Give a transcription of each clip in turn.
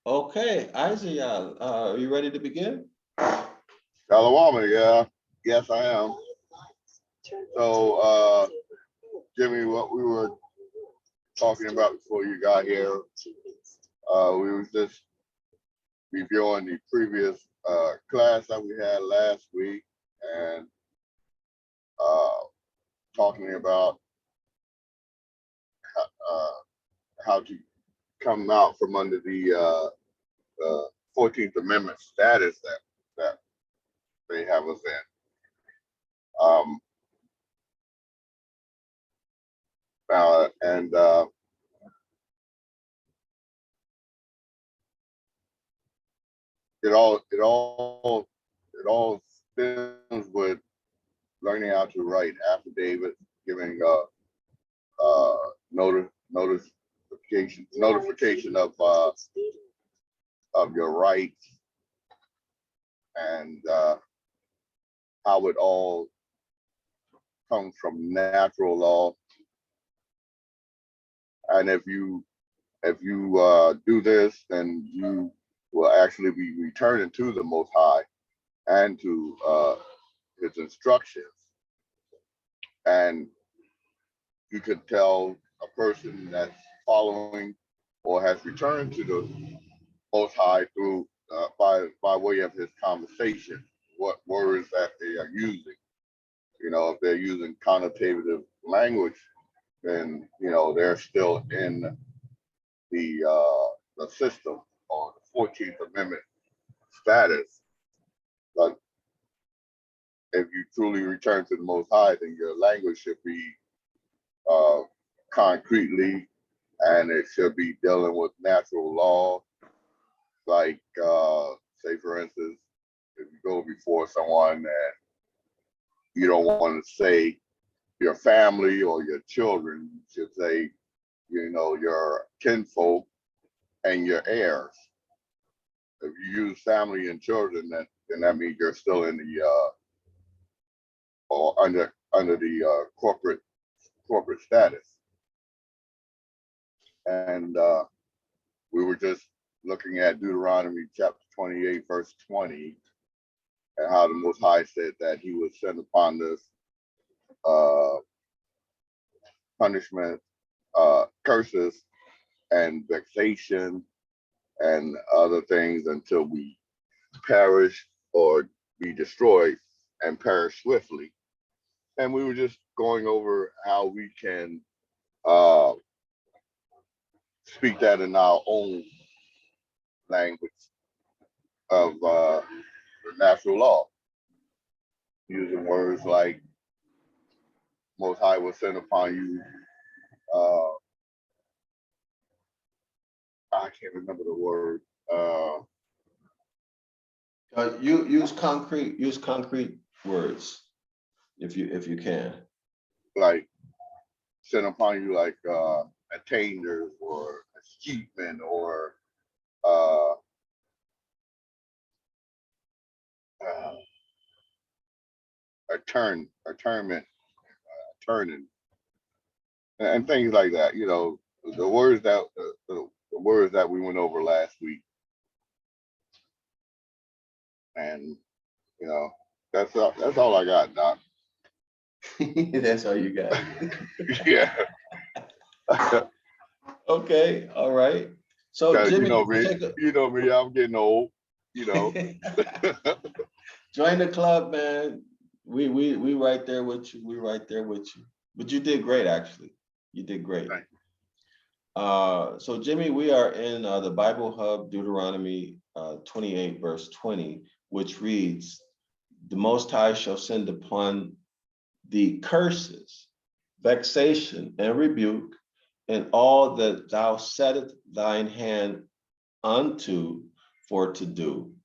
Okay, Isaiah, are you ready to begin? Shalom, yeah. Yes, I am. So, Jimmy, what we were talking about before you got here, we was just reviewing the previous class that we had last week and talking about how to come out from under the 14th Amendment status that they have us in. And it all stems with learning how to write affidavits, giving notification of your rights, and how it all comes from natural law. And if you do this, then you will actually be returning to the Most High and to His instructions. And you could tell a person that's following or has returned to the Most High through by way of his conversation, what words that they are using. You know, if they're using connotative language, then they're still in the system or the 14th Amendment status. But if you truly return to the Most High, then your language should be concretely, and it should be dealing with natural law. Like, say for instance, if you go before someone and you don't want to say your family or your children, you should say, your kinfolk and your heirs. If you use family and children, then that means you're still in the or under the corporate status. And we were just looking at Deuteronomy chapter 28, verse 20, and how the Most High said that He would send upon this punishment, curses, and vexation, and other things until we perish or be destroyed and perish swiftly. And we were just going over how we can speak that in our own language of the natural law, using words like Most High will send upon you. I can't remember the word. Use concrete words if you can. Like send upon you like attainders or achievement or turning, and things like that. The words that the words that we went over last week, and that's all I got, Doc. That's all you got. Yeah. Okay, all right. So Jimmy, you know me, I'm getting old. Join the club, man. We right there with you. We right there with you. But you did great, actually. You did great. Right. So Jimmy, we are in the Bible Hub, Deuteronomy 28, verse 20, which reads, "The Most High shall send upon the curses, vexation, and rebuke, and all that thou settest thine hand unto for to do,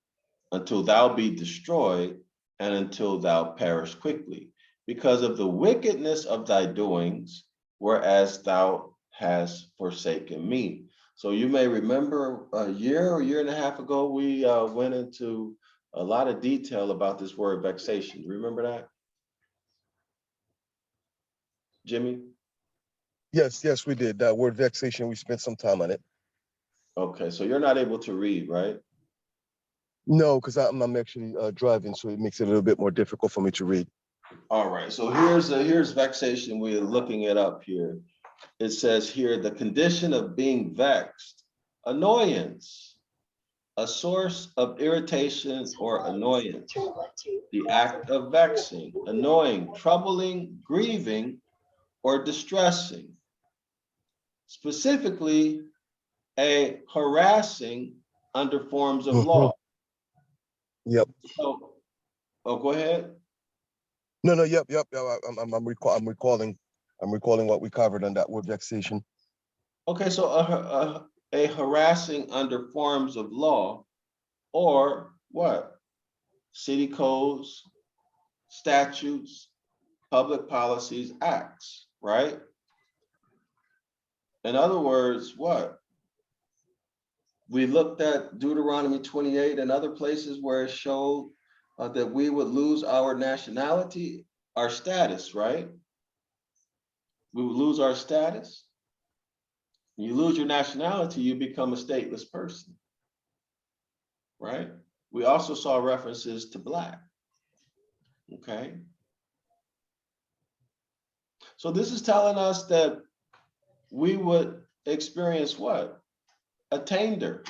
until thou be destroyed, and until thou perish quickly, because of the wickedness of thy doings, whereas thou hast forsaken me." So you may remember a year or year and a half ago, we went into a lot of detail about this word vexation. Do you remember that, Jimmy? Yes, we did. That word vexation, we spent some time on it. Okay, so you're not able to read, right? No, because I'm actually driving, so it makes it a little bit more difficult for me to read. All right, so here's vexation. We're looking it up here. It says here, the condition of being vexed, annoyance, a source of irritation or annoyance, the act of vexing, annoying, troubling, grieving, or distressing. Specifically, a harassing under forms of law. Yep. So, oh, go ahead. No. Yep. I'm recalling what we covered on that word vexation. Okay, so a harassing under forms of law, or what? City codes, statutes, public policies, acts, right? In other words, what? We looked at Deuteronomy 28 and other places where it showed that we would lose our nationality, our status, right? We would lose our status. You lose your nationality, you become a stateless person, right? We also saw references to Black, okay? So this is telling us that we would experience what? Attainder.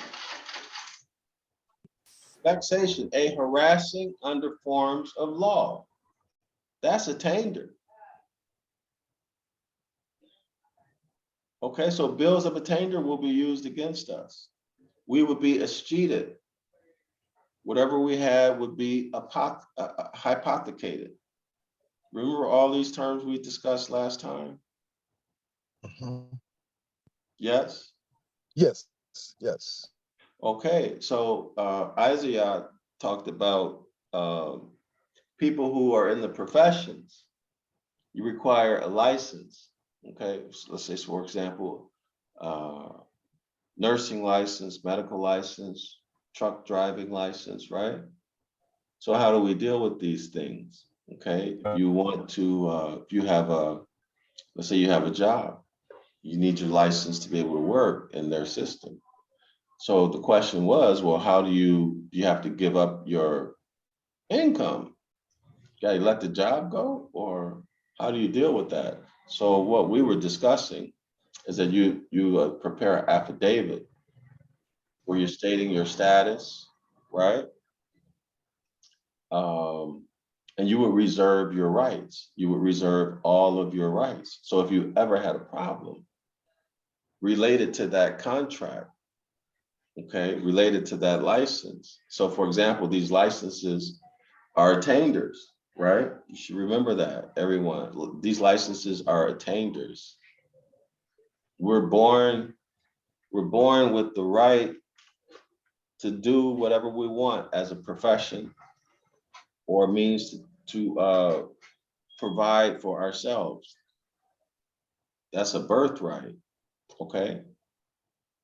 Vexation, a harassing under forms of law. That's attainder. Okay, so bills of attainder will be used against us. We would be escheated. Whatever we had would be hypothecated. Remember all these terms we discussed last time? Yes? Yes. Okay, so Isaiah talked about people who are in the professions. You require a license. Okay, so let's say, for example, nursing license, medical license, truck driving license, right? So how do we deal with these things? Okay, you want to, if you have let's say you have a job, you need your license to be able to work in their system. So the question was, well, how do you have to give up your income? You gotta let the job go, or how do you deal with that? So what we were discussing is that you prepare an affidavit where you're stating your status, right? And you would reserve your rights. You would reserve all of your rights. So if you ever had a problem related to that contract, okay, related to that license. So for example, these licenses are attainders, right? You should remember that, everyone. These licenses are attainders. We're born with the right to do whatever we want as a profession or means to provide for ourselves. That's a birthright, okay?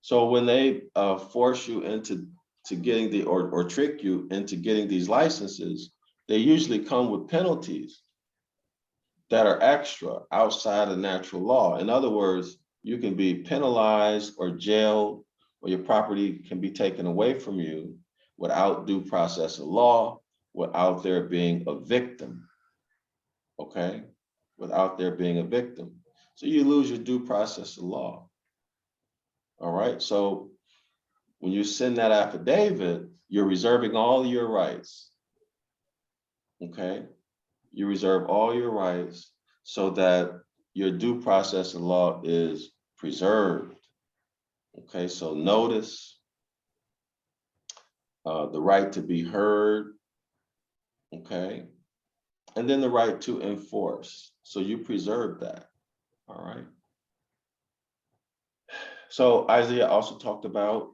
So when they force you into getting the or trick you into getting these licenses, they usually come with penalties that are extra outside of natural law. In other words, you can be penalized or jailed, or your property can be taken away from you without due process of law, without there being a victim, okay? Without there being a victim. So you lose your due process of law. All right, so when you send that affidavit, you're reserving all your rights, okay? You reserve all your rights so that your due process of law is preserved, okay? So notice, the right to be heard, okay? And then the right to enforce. So you preserve that, all right? So Isaiah also talked about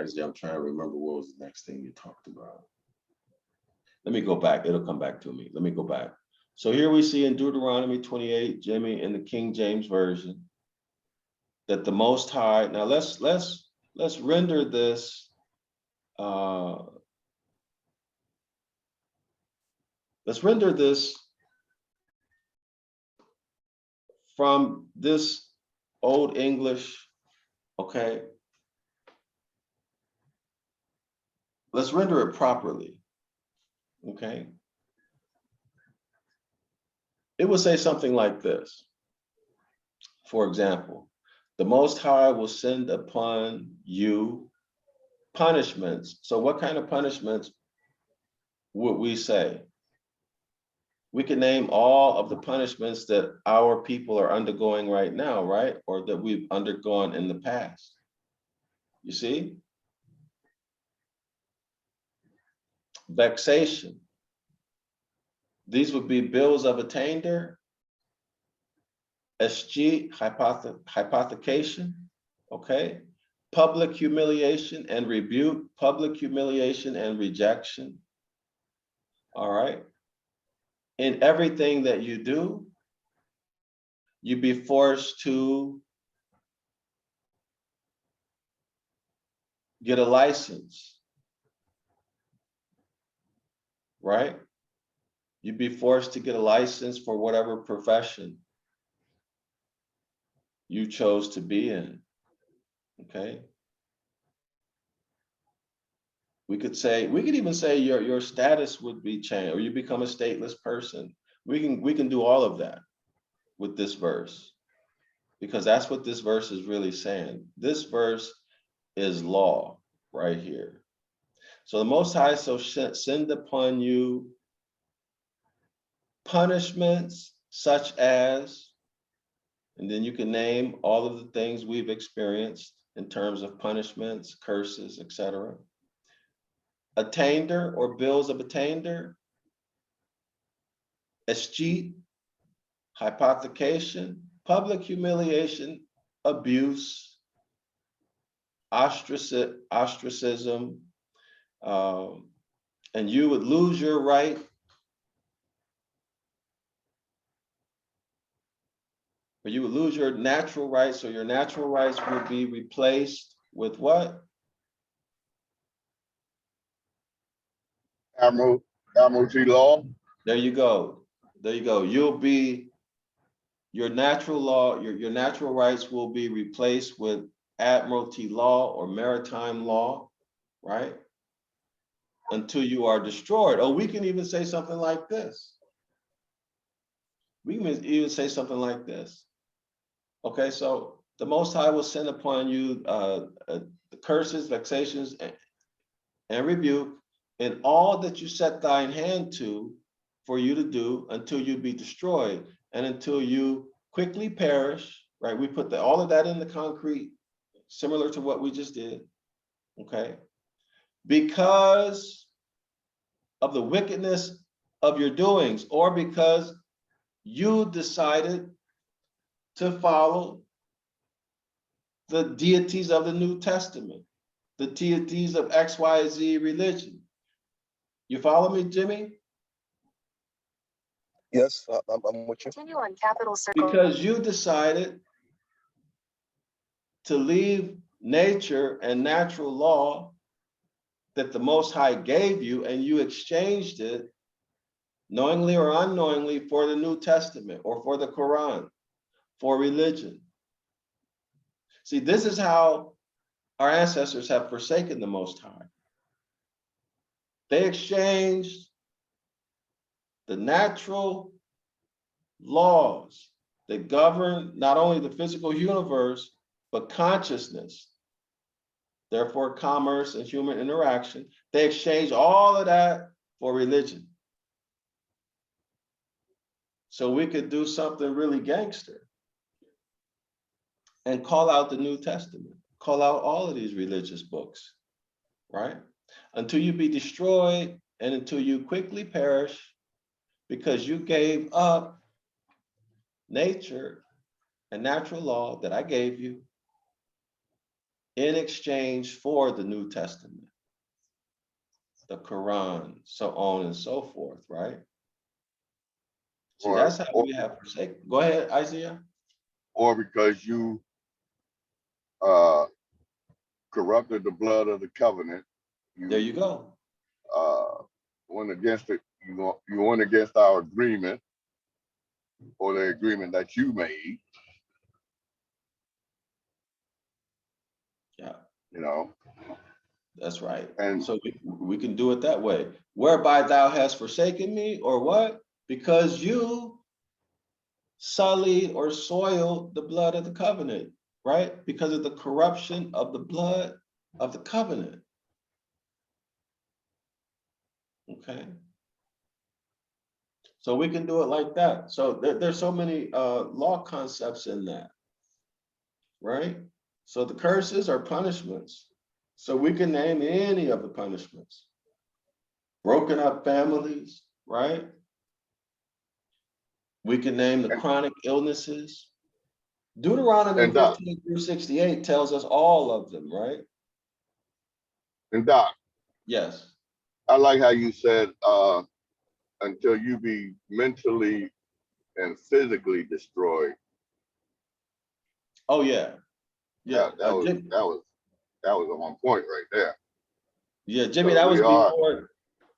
Isaiah, I'm trying to remember what was the next thing you talked about. Let me go back. It'll come back to me. Let me go back. So here we see in Deuteronomy 28, Jimmy, in the King James Version, that the Most High. Now let's render this Let's render this from this Old English, okay? Let's render it properly, okay? It would say something like this. For example, the Most High will send upon you punishments. So what kind of punishments would we say? We can name all of the punishments that our people are undergoing right now, right? Or that we've undergone in the past. You see? Vexation. These would be bills of attainder, SG, hypothecation, okay? Public humiliation and rebuke, public humiliation and rejection, all right? In everything that you do, you be forced to get a license, right? You'd be forced to get a license for whatever profession you chose to be in, okay? We could even say your status would be changed, or you become a stateless person. We can do all of that with this verse, because that's what this verse is really saying. This verse is law right here. So the Most High shall send upon you punishments such as, and then you can name all of the things we've experienced in terms of punishments, curses, etc. Attainder or bills of attainder, escheat, hypothecation, public humiliation, abuse, ostracism, and you would lose your right or you would lose your natural rights, so your natural rights would be replaced with what? Admiralty law. There you go. There you go. You'll be, your natural law, your natural rights will be replaced with admiralty law or maritime law, right? Until you are destroyed. Oh, we can even say something like this. We can even say something like this. Okay, so the Most High will send upon you the curses, vexations, and rebuke in all that you set thine hand to for you to do until you be destroyed and until you quickly perish, right? We put all of that in the concrete, similar to what we just did, okay? Because of the wickedness of your doings, or because you decided to follow the deities of the New Testament, the deities of XYZ religion. You follow me, Jimmy? Yes, I'm with you. Continue on Capital Circle. Because you decided to leave nature and natural law that the Most High gave you, and you exchanged it, knowingly or unknowingly, for the New Testament or for the Quran, for religion. See, this is how our ancestors have forsaken the Most High. They exchanged the natural laws that govern not only the physical universe, but consciousness, therefore commerce and human interaction. They exchanged all of that for religion. So we could do something really gangster and call out the New Testament, call out all of these religious books, right? Until you be destroyed and until you quickly perish because you gave up nature and natural law that I gave you in exchange for the New Testament, the Quran, so on and so forth, right? See, that's how we have forsaken. Go ahead, Isaiah. Or because you corrupted the blood of the covenant. There you go. Went against it, you went against our agreement or the agreement that you made. Yeah, You know, that's right. and So we can do it that way. Whereby thou hast forsaken me, or what? Because you sullied or soiled the blood of the covenant, right? Because of the corruption of the blood of the covenant. Okay. So we can do it like that. So there's so many law concepts in that, right? So the curses are punishments. So we can name any of the punishments. Broken up families, right? We can name the chronic illnesses. Deuteronomy and Doc, 15 through 68 tells us all of them, right? and Doc, Yes. I like how you said until you be mentally and physically destroyed. Oh yeah. Yeah. That was on point right there. Yeah, Jimmy, So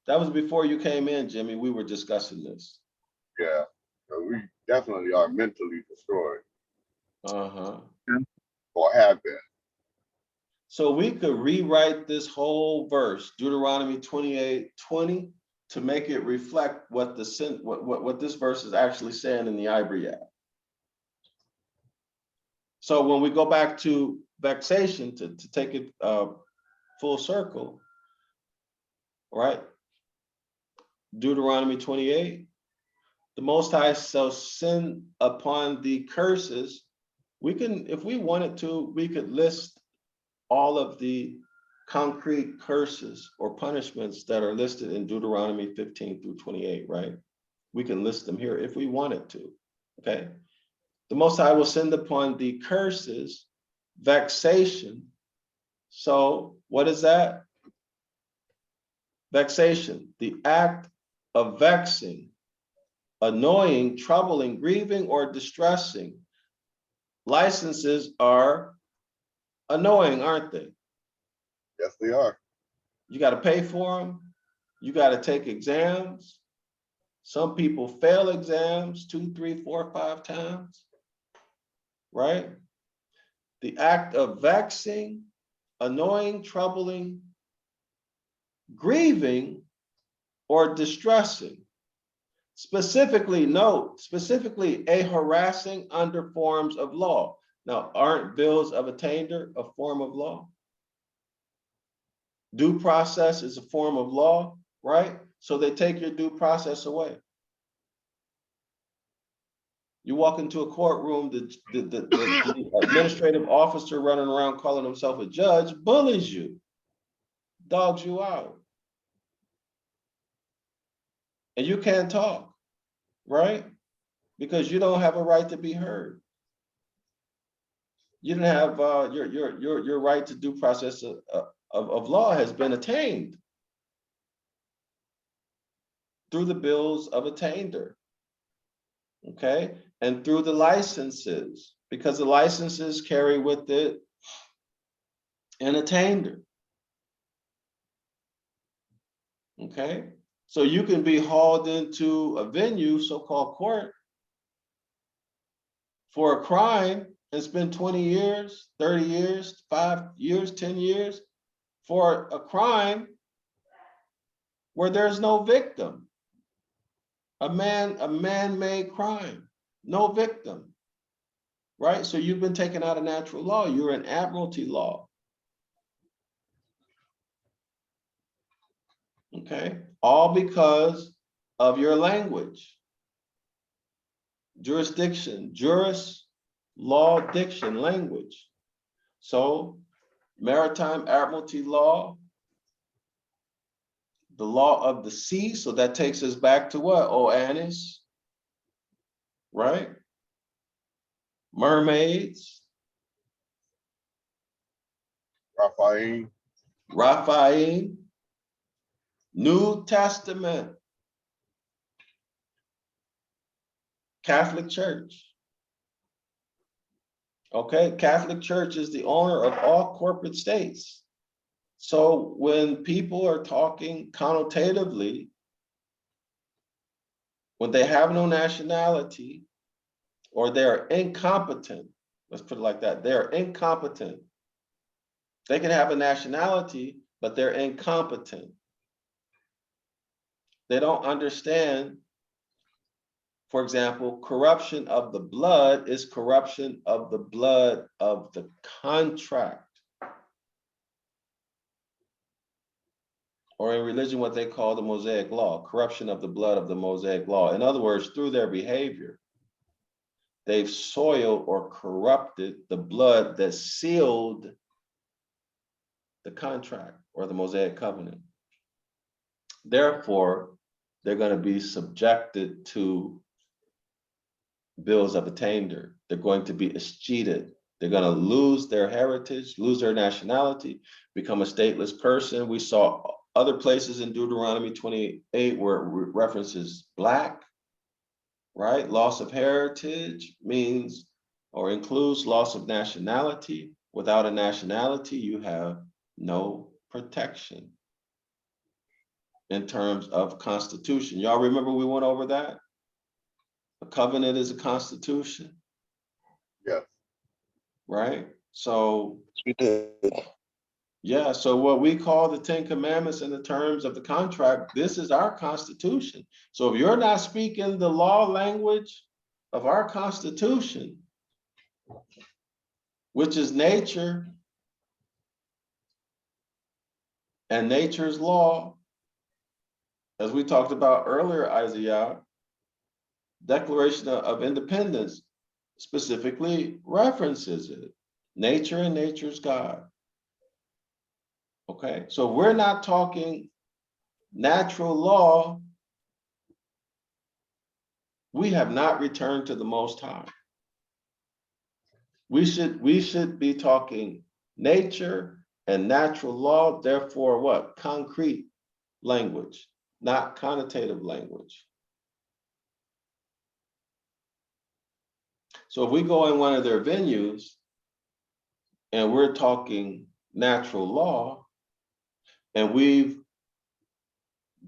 that was before you came in, Jimmy. We were discussing this. Yeah, so we definitely are mentally destroyed. Uh-huh. Or have been. So we could rewrite this whole verse, Deuteronomy 28:20, to make it reflect what what this verse is actually saying in the Ibaryath. So when we go back to vexation, to take it full circle, right? Deuteronomy 28, the Most High shall send upon the curses. We can, if we wanted to, we could list all of the concrete curses or punishments that are listed in Deuteronomy 15 through 28, right? We can list them here if we wanted to, okay? The Most High will send upon the curses vexation. So what is that? Vexation, the act of vexing, annoying, troubling, grieving, or distressing. Licenses are annoying, aren't they? Yes, they are. You got to pay for them. You got to take exams. Some people fail exams 2, 3, 4, 5 times, right? The act of vexing, annoying, troubling, grieving, or distressing. Specifically, note, specifically a harassing under forms of law. Now, aren't bills of attainder a form of law? Due process is a form of law, right? So they take your due process away. You walk into a courtroom, the administrative officer running around calling himself a judge bullies you, dogs you out. And you can't talk, right? Because you don't have a right to be heard. You didn't have your right to due process of law has been attained through the bills of attainder, okay? And through the licenses, because the licenses carry with it an attainder, okay? So you can be hauled into a venue, so-called court, for a crime and spend 20 years, 30 years, 5 years, 10 years for a crime where there's no victim. A man-made crime, no victim, right? So you've been taken out of natural law. You're in admiralty law. Okay, all because of your language. Jurisdiction, juris, law, diction, language. So maritime admiralty law, the law of the sea, so that takes us back to what? Oannes, right? Mermaids. Raphael. New Testament. Catholic Church. Okay, Catholic Church is the owner of all corporate states. So when people are talking connotatively when they have no nationality or they're incompetent, let's put it like that, they're incompetent. They can have a nationality, but they're incompetent. They don't understand, for example, corruption of the blood is corruption of the blood of the contract. Or in religion, what they call the Mosaic law, corruption of the blood of the Mosaic law. In other words, through their behavior, they've soiled or corrupted the blood that sealed the contract or the Mosaic covenant. Therefore, they're going to be subjected to bills of attainder. They're going to be escheated. They're going to lose their heritage, lose their nationality, become a stateless person. We saw other places in Deuteronomy 28 where it references black, right? Loss of heritage means or includes loss of nationality. Without a nationality, you have no protection in terms of constitution. Y'all remember we went over that? A covenant is a constitution. Yes. Right? So We did. yeah, so what we call the 10 Commandments in the terms of the contract, this is our constitution. So if you're not speaking the law language of our constitution, which is nature and nature's law, as we talked about earlier, Isaiah, Declaration of Independence specifically references it. Nature and nature's God. Okay, so we're not talking natural law. We have not returned to the Most High. We should be talking nature and natural law, therefore what? Concrete language, not connotative language. So if we go in one of their venues and we're talking natural law, and we've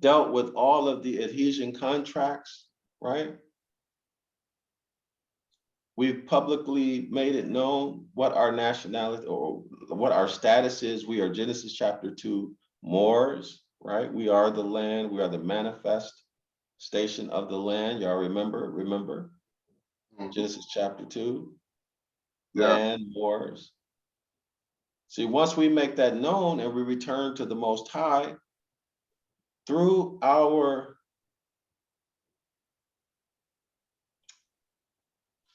dealt with all of the adhesion contracts, right? We've publicly made it known what our nationality or what our status is. We are Genesis chapter 2 Moors, right? We are the land, we are the manifest station of the land. Y'all remember? Genesis chapter 2, Yeah. land, Moors. See, once we make that known and we return to the Most High through our,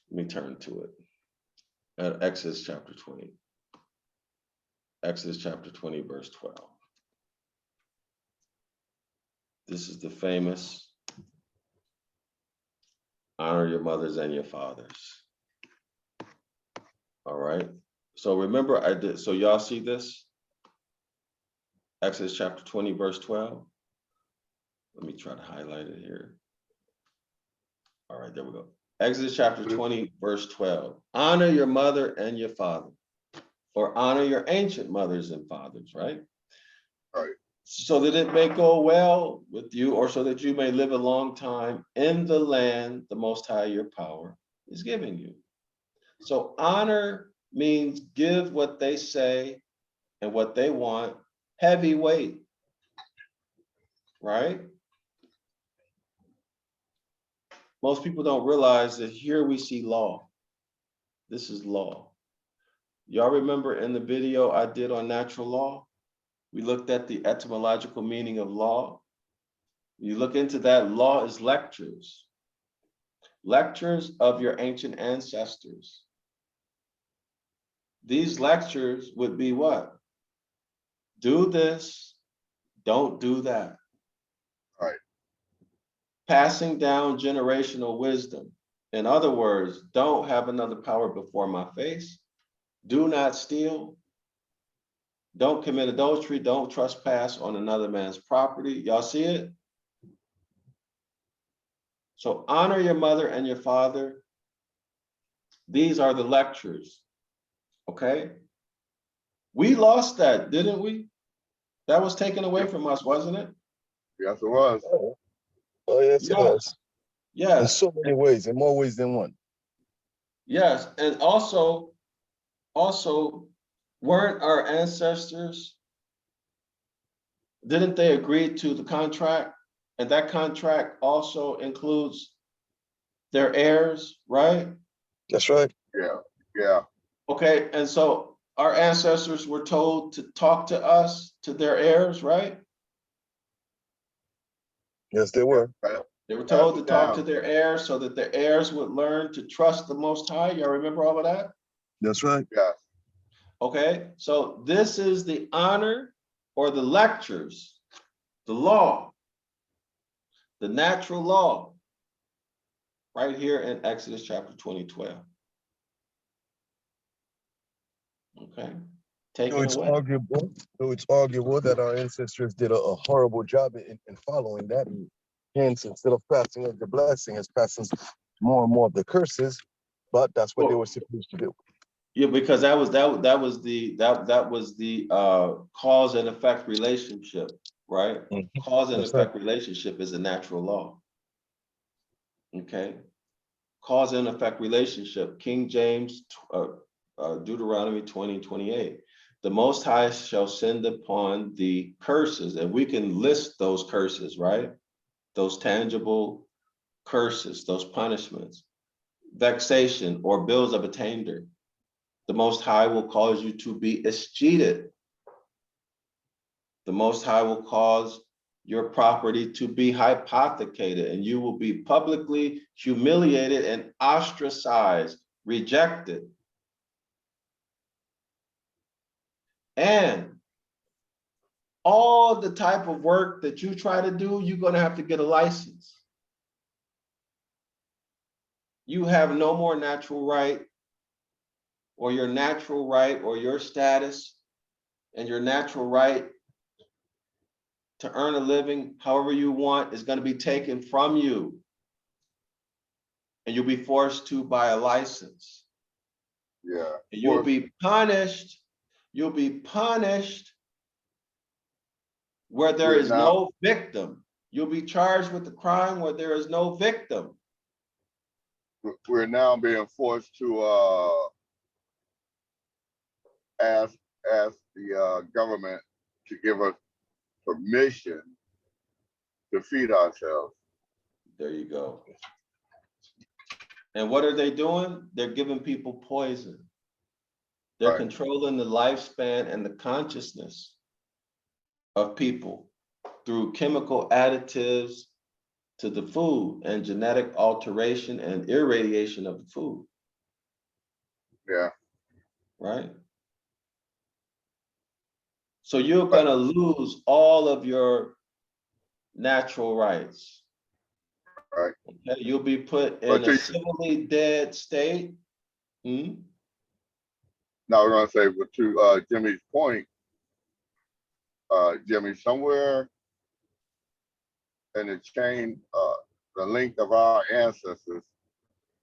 let me turn to it, at Exodus chapter 20. Exodus chapter 20, verse 12. This is the famous honor your mothers and your fathers. All right. So remember I did, so y'all see this? Exodus chapter 20, verse 12. Let me try to highlight it here. All right, there we go. Exodus chapter 20, verse 12. Honor your mother and your father, or honor your ancient mothers and fathers, right? Right. So that it may go well with you, or so that you may live a long time in the land the Most High your power is giving you. So honor means give what they say and what they want heavy weight, right? Most people don't realize that here we see law. This is law. Y'all remember in the video I did on natural law, we looked at the etymological meaning of law. You look into that, law is lectures. Lectures of your ancient ancestors. These lectures would be what? Do this, don't do that. Right. Passing down generational wisdom. In other words, don't have another power before my face. Do not steal. Don't commit adultery. Don't trespass on another man's property. Y'all see it? So honor your mother and your father. These are the lectures. Okay? We lost that, didn't we? That was taken away from us, wasn't it? Yes, it was. Oh yes, it Yeah. was. In Yes, so many ways, in more ways than one. yes, and also weren't our ancestors, didn't they agree to the contract? And that contract also includes their heirs, right? That's right. Yeah, yeah, Okay, and so our ancestors were told to talk to us, to their heirs, right? Yes, they were. They were pass told to it talk to down. their heirs so that their heirs would learn to trust the Most High. Y'all remember all of that? That's right. Yes, Okay, so this is the honor or the lectures, the law, the natural law, right here in Exodus chapter 20:12. Okay, take So it it's away. arguable. So it's arguable that our ancestors did a horrible job in following that. And hence, instead of passing us the blessing, it's passing more and more of the curses. But that's what they were Well, supposed to do. yeah, because that was the cause and effect relationship, right? Mhm. Cause and That's right. effect relationship is a natural law. Okay, cause and effect relationship. King James, Deuteronomy 20:28. The Most High shall send upon the curses, and we can list those curses, right? Those tangible curses, those punishments, vexation or bills of attainder. The Most High will cause you to be escheated. The Most High will cause your property to be hypothecated, and you will be publicly humiliated and ostracized, rejected. And all the type of work that you try to do, you're going to have to get a license. You have no more natural right, or your natural right, or your status and your natural right to earn a living however you want is going to be taken from you. And you'll be forced to buy a license. yeah. And you'll be punished. You'll be punished where there We're is now no victim. You'll be charged with the crime where there is no victim. we're now being forced to ask the government to give us permission to feed ourselves. There you go. And what are they doing? They're giving people poison. They're Right. controlling the lifespan and the consciousness of people through chemical additives to the food and genetic alteration and irradiation of the food, Yeah. right? So you're But gonna lose all of your natural rights. right. Okay? You'll be put But in a to, civilly dead state. Hmm? now we're gonna say, but to Jimmy's point, Jimmy, somewhere in the chain, the link of our ancestors,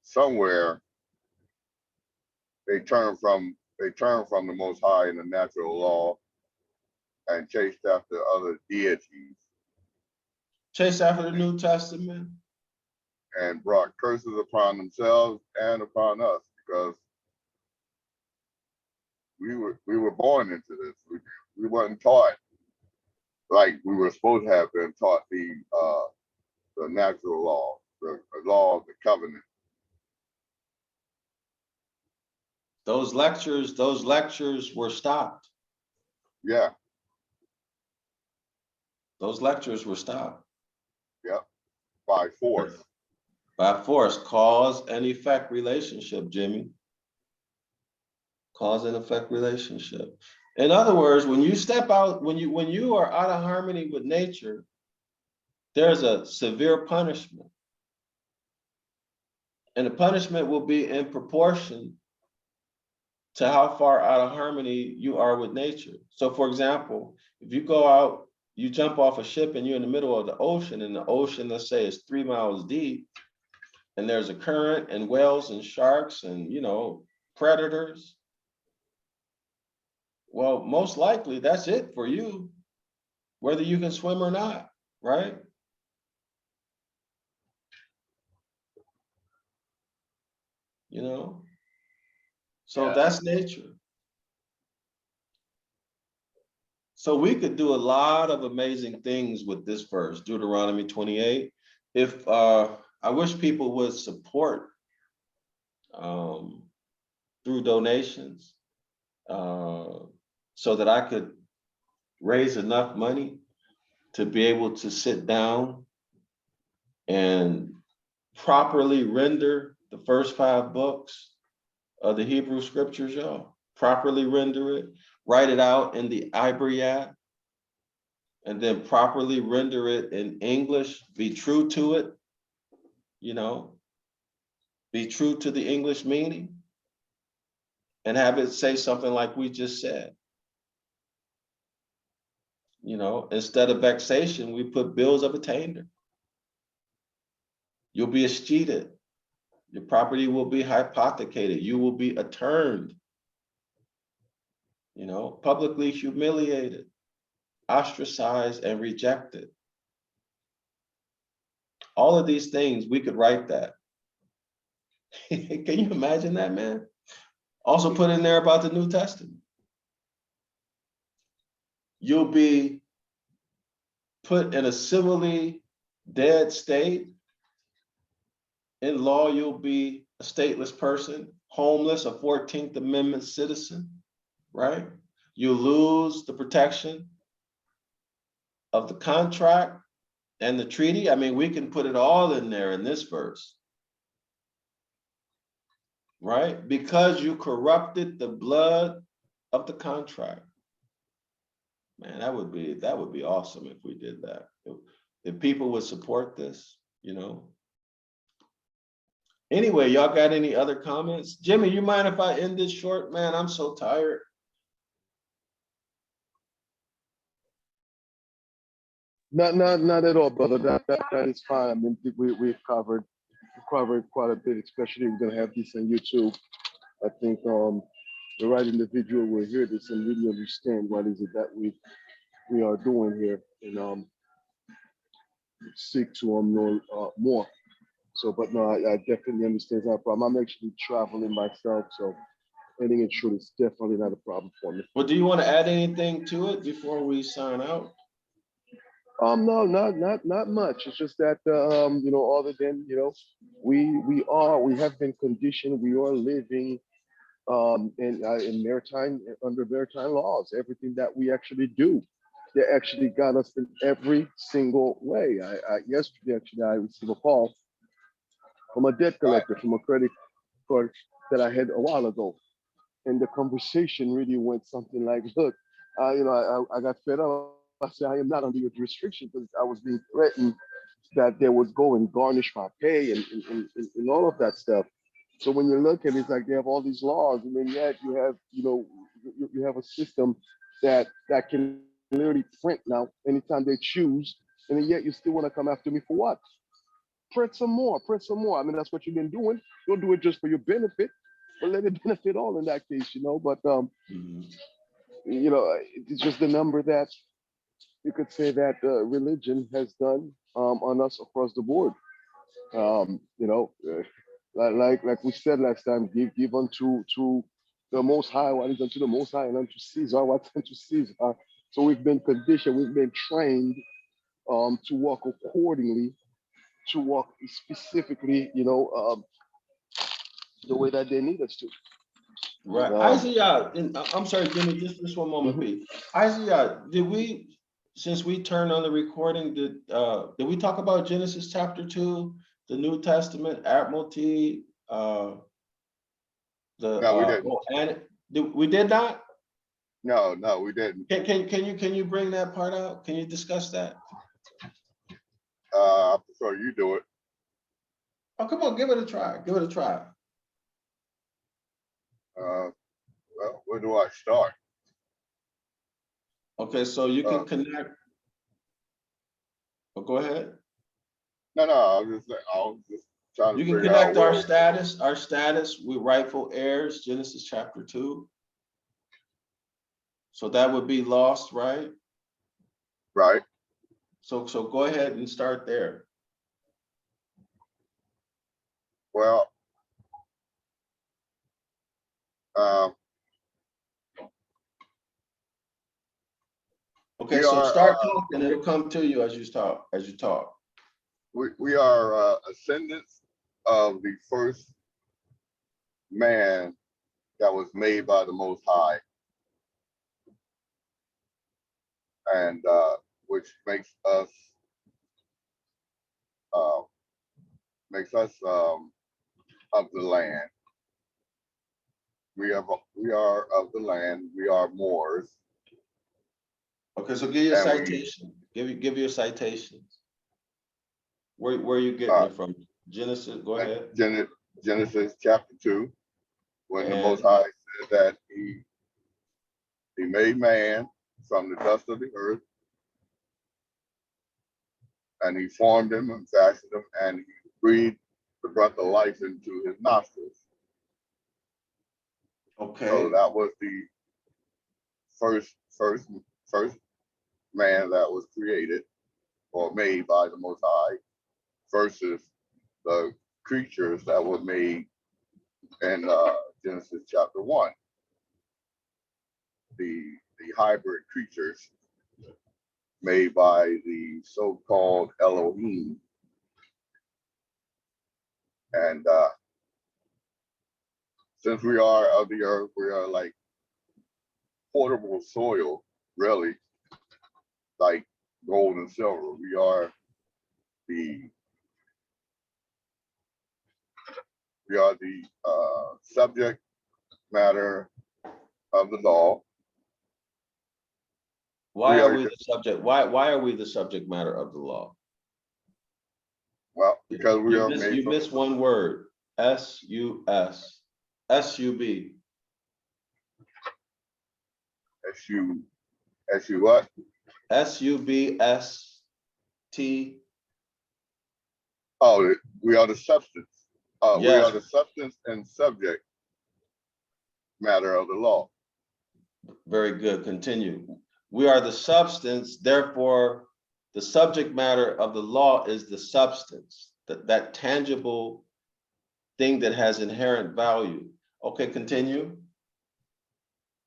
somewhere they turn from the Most High in the natural law and chased after other deities Chase after the New Testament. and brought curses upon themselves and upon us because we were born into this. We weren't taught like we were supposed to have been taught the natural law, the law of the covenant. Those lectures were stopped. Yeah, Those lectures were stopped. yep, by force. By force, cause and effect relationship, Jimmy. Cause and effect relationship. In other words, when you step out, when you are out of harmony with nature, there's a severe punishment. And the punishment will be in proportion to how far out of harmony you are with nature. So for example, if you go out, you jump off a ship and you're in the middle of the ocean, and the ocean, let's say, is 3 miles deep, and there's a current and whales and sharks and, predators. Well, most likely that's it for you, whether you can swim or not, right? you know? So Yeah. that's nature. So we could do a lot of amazing things with this verse, Deuteronomy 28. If I wish people would support through donations so that I could raise enough money to be able to sit down and properly render the first 5 books of the Hebrew scriptures, y'all. Properly render it, write it out in the Ibaryath, and then properly render it in English, be true to it, you know, be true to the English meaning, and have it say something like we just said. You know, instead of vexation, we put bills of attainder. You'll be escheated. Your property will be hypothecated. You will be atturned, you know, publicly humiliated, ostracized, and rejected. All of these things, we could write that. Can you imagine that, man? Also put in there about the New Testament. You'll be put in a civilly dead state. In law, you'll be a stateless person, homeless, a 14th Amendment citizen, right? You lose the protection of the contract and the treaty. I mean, we can put it all in there in this verse, right? Because you corrupted the blood of the contract. Man, that would be awesome if we did that. If people would support this, you know. Anyway, y'all got any other comments? Jimmy, you mind if I end this short? Man, I'm so tired. Not at all, brother. That is fine. I mean, we've covered quite a bit, especially if we're gonna have this on YouTube. I think the right individual will hear this and really understand what is it that we are doing here, and seek to know more. So, but no, I definitely understand that problem. I'm actually traveling myself, so ending it short is definitely not a problem for me. Well, do you want to add anything to it before we sign out? No, not much. It's just that other than we have been conditioned. We are living in maritime under maritime laws. Everything that we actually do, they actually got us in every single way. Yesterday actually I received a call from a debt collector from a credit card that I had a while ago, and the conversation really went something like, "Look, I got fed up. I said I am not under your jurisdiction because I was being threatened that they would go and garnish my pay and all of that stuff." So when you look at it, it's like they have all these laws, and then yet you have you have a system that can literally print now anytime they choose, and then yet you still want to come after me for what? Print some more, print some more. I mean, that's what you've been doing. Don't do it just for your benefit, but let it benefit all in that case, But it's just the number that you could say that religion has done on us across the board. Like we said last time, give unto the Most High what is unto the Most High, and unto Caesar what's unto Caesar. So we've been conditioned, we've been trained to walk accordingly, to walk specifically, the way that they need us to. Right. Isaiah, I'm sorry, Jimmy, just one moment, please. Isaiah, since we turned on the recording, did we talk about Genesis chapter 2, the New Testament, Admiralty, No, we didn't. We did not? No, we didn't. Can you bring that part out? Can you discuss that? I prefer you do it. Oh, come on, give it a try. Give it a try. Well, where do I start? Okay, so you can connect. Oh, go ahead. No, I was just trying to You can figure out connect our status with rightful heirs, Genesis chapter 2. So that would be lost, right? Right. So go ahead and start there. Well, start talking, it'll come to you as you talk, We are ascendants of the first man that was made by the Most High, and which makes us of the land. We are of the land. We are Moors. Okay, so give you a And citation. Give you a citations. Where are you getting it from? Genesis, go ahead. Genesis chapter 2, when the And- Most High said that he made man from the dust of the earth, and he formed him and fashioned him, and he breathed the breath of life into his nostrils. Okay. So that was the first man that was created or made by the Most High, versus the creatures that were made in Genesis chapter 1. The hybrid creatures made by the so-called Elohim. And since we are of the earth, we are like portable soil, really, like gold and silver. We are the subject matter of the law. Why are we the subject? Why are we the subject matter of the law? Well, because we are made. You missed one word. S-U-S. S-U-B. S-U what? S-U-B-S-T. Oh, we are the substance. Yes. We are the substance and subject matter of the law. Very good. Continue. We are the substance, therefore, the subject matter of the law is the substance, that tangible thing that has inherent value. Okay, continue.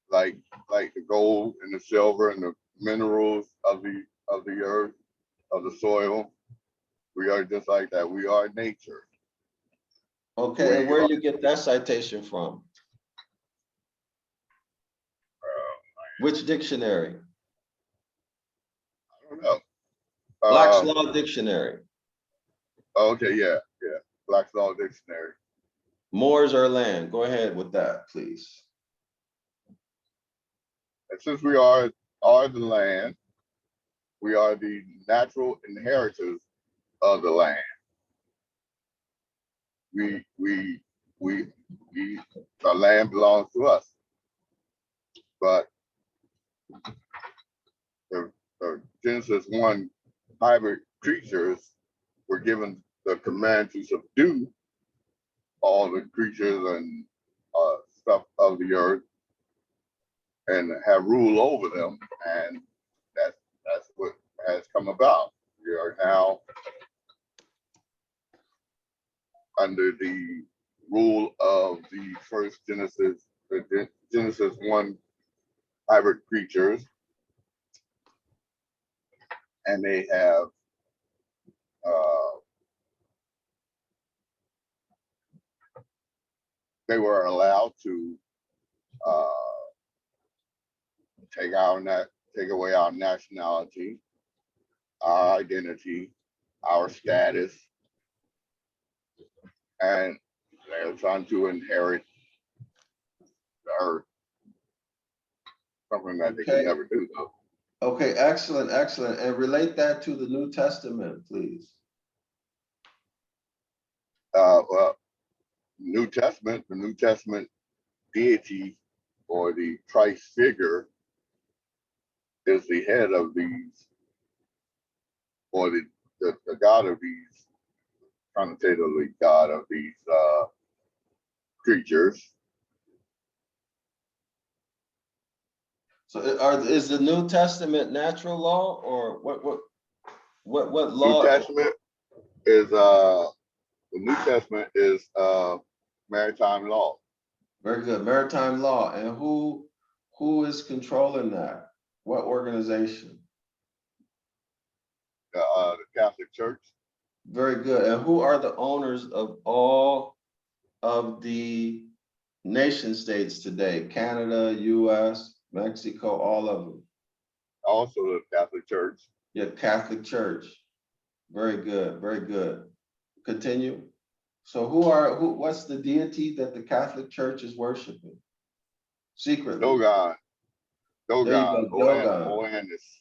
Like the gold and the silver and the minerals of the earth, of the soil. We are just like that. We are nature. Okay, and where do you get that citation from? Which dictionary? I don't know. Black's Law Dictionary. Okay, yeah. Black's Law Dictionary. Moors or land? Go ahead with that, please. And since we are the land, we are the natural inheritors of the land. The land belongs to us. But the Genesis 1 hybrid creatures were given the command to subdue all the creatures and stuff of the earth and have rule over them, and that's what has come about. We are now under the rule of the first Genesis 1 hybrid creatures, and they have they were allowed to take away our nationality, our identity, our status, and they're trying to inherit the earth, something that they can never do though. Okay, excellent, excellent. And relate that to the New Testament, please. Well, the New Testament deity or the Christ figure is the head of these, or the God of these, connotatively God of these creatures. So is the New Testament natural law, or what law? New Testament is the New Testament is maritime law. Very good, maritime law. And who is controlling that? What organization? Catholic Church. Very good. And who are the owners of all of the nation states today? Canada, US, Mexico, all of them. Also the Catholic Church. Yeah, Catholic Church. Very good, very good. Continue. So what's the deity that the Catholic Church is worshiping? Secretly. Dogon. There you Dogon. go, Dogon. Oannes.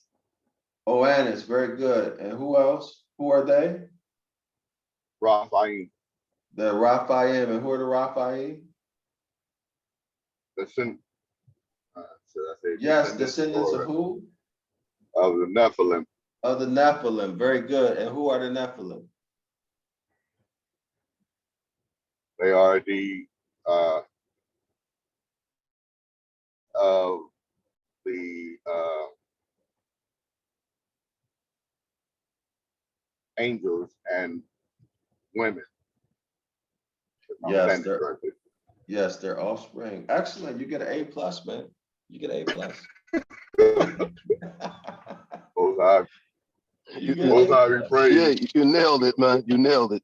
Oannes, very good. And who else? Who are they? Raphael. The Raphaim. And who are the Raphaim? Should I say Yes, descendants of who? Of the Nephilim. Of the Nephilim. Very good. And who are the Nephilim? They are the angels and women. Yes, they're offspring. Excellent. You get an A plus, man. You get an A plus. Most high be praised. Yeah, you nailed it, man. You nailed it.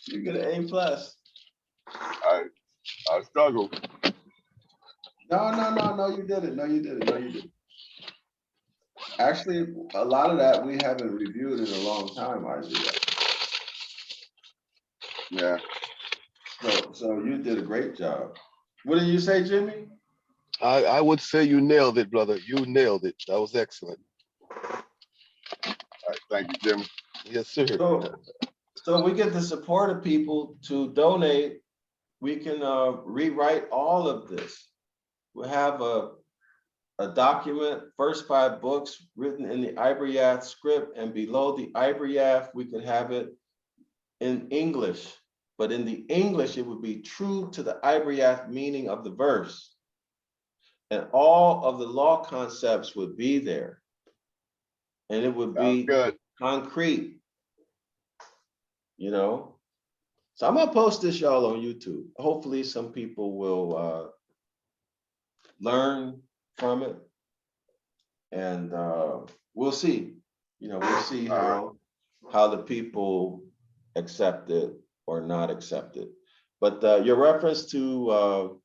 You get an A plus. I struggle. No, you did it. No, you did it. No, you did it. Actually, a lot of that we haven't reviewed in a long time, Isaiah. Yeah. So you did a great job. What did you say, Jimmy? I would say you nailed it, brother. You nailed it. That was excellent. All right, thank you, Jimmy. Yes, sir. So we get the support of people to donate. We can rewrite all of this. We have a document, first 5 books written in the Ibaryath script, and below the Ibaryath, we could have it in English. But in the English, it would be true to the Ibaryath meaning of the verse. And all of the law concepts would be there. And it would be good. Concrete, you know? So I'm gonna post this, y'all, on YouTube. Hopefully some people will learn from it. And we'll see, we'll see how the people accept it or not accept it. But your reference to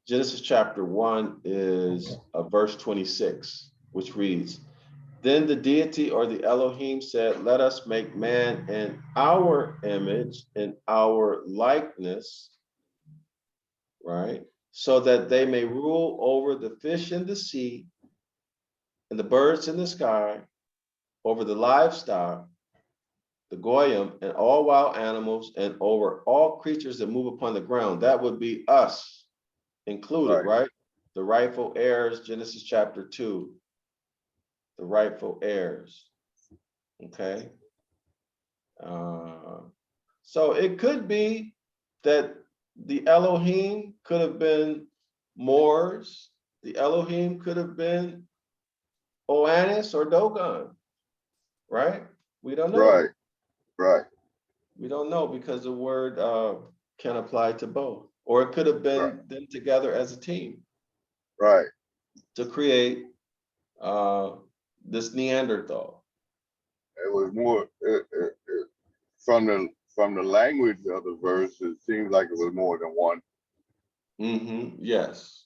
Genesis chapter 1 is verse 26, which reads, "Then the deity or the Elohim said, let us make man in our image, in our likeness," right? "So that they may rule over the fish in the sea and the birds in the sky, over the livestock, the goyim, and all wild animals, and over all creatures that move upon the ground." That would be us included, right? The rightful heirs, Genesis chapter 2. The rightful heirs, okay? So it could be that the Elohim could have been Moors. The Elohim could have been Oannes or Dogon, right? We don't know. Right. We don't know because the word can apply to both. Or it could have been them together as a team. Right. To create this Neanderthal. It was more from the language of the verse. It seems like it was more than one. Yes.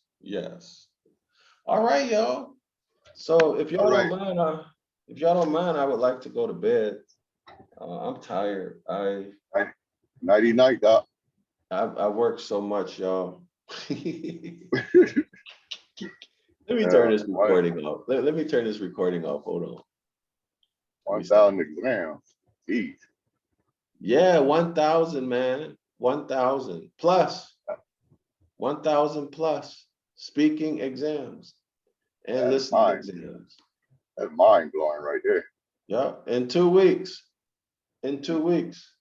All right, y'all. So if y'all don't mind, I would like to go to bed. I'm tired. Nighty night, Doc. I work so much, y'all. Let me turn this recording off. Let me turn this recording off. Hold on. 1,000 exams. Jeez. Yeah, 1,000, man. 1,000 plus. 1,000 plus speaking exams and listening exams. That's mind blowing right there. Yeah, in 2 weeks. In 2 weeks.